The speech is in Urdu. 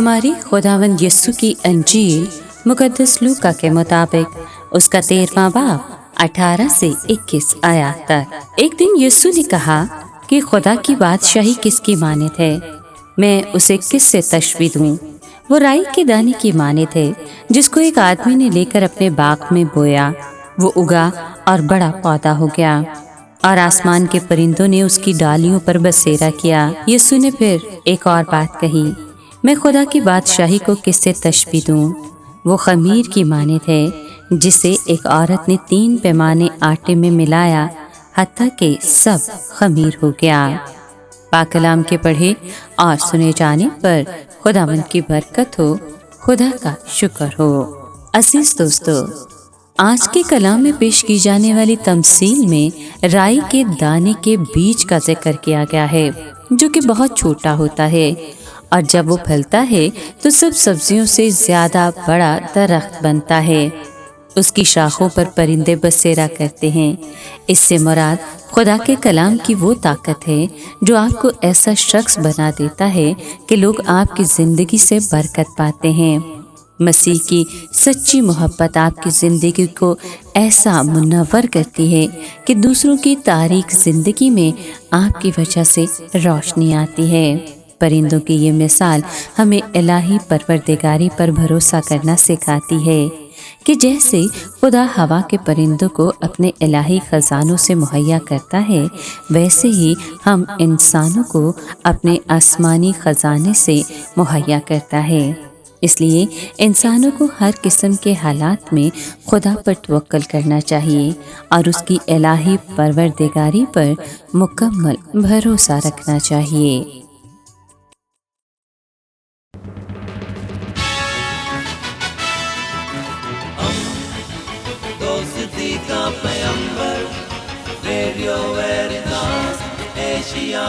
ہماری خداوند یسوع کی انجیل مقدس لوکا کے مطابق اس کا 13واں باب 18 سے 21 آیات تک۔ ایک دن یسوع نے کہا کہ خدا کی بادشاہی کس کی مانند ہے، میں اسے کس سے تشبیہ دوں؟ وہ رائی کے دانے کی مانند ہے جس کو ایک آدمی نے لے کر اپنے باغ میں بویا۔ وہ اگا اور بڑا پودا ہو گیا اور آسمان کے پرندوں نے اس کی ڈالیوں پر بسیرا کیا۔ یسوع نے پھر ایک اور بات کہی، میں خدا کی بادشاہی کو کس سے تشبیہ دوں؟ وہ خمیر کی مانند ہے جسے ایک عورت نے 3 پیمانے آٹے میں ملایا حتیٰ کہ سب خمیر ہو گیا۔ پاک کلام کے پڑھے اور سنے جانے پر خداوند کی برکت ہو، خدا کا شکر ہو۔ عزیز دوستو، آج کے کلام میں پیش کی جانے والی تمثیل میں رائی کے دانے کے بیج کا ذکر کیا گیا ہے جو کہ بہت چھوٹا ہوتا ہے، اور جب وہ پھلتا ہے تو سب سبزیوں سے زیادہ بڑا درخت بنتا ہے۔ اس کی شاخوں پر پرندے بسیرا کرتے ہیں۔ اس سے مراد خدا کے کلام کی وہ طاقت ہے جو آپ کو ایسا شخص بنا دیتا ہے کہ لوگ آپ کی زندگی سے برکت پاتے ہیں۔ مسیح کی سچی محبت آپ کی زندگی کو ایسا منور کرتی ہے کہ دوسروں کی تاریک زندگی میں آپ کی وجہ سے روشنی آتی ہے۔ پرندوں کی یہ مثال ہمیں الہی پروردگاری پر بھروسہ کرنا سکھاتی ہے کہ جیسے خدا ہوا کے پرندوں کو اپنے الہی خزانوں سے مہیا کرتا ہے، ویسے ہی ہم انسانوں کو اپنے آسمانی خزانے سے مہیا کرتا ہے۔ اس لیے انسانوں کو ہر قسم کے حالات میں خدا پر توکل کرنا چاہیے اور اس کی الہی پروردگاری پر مکمل بھروسہ رکھنا چاہیے۔ دوستی کا پیمبر، ریڈیو ویریتاس ایشیا۔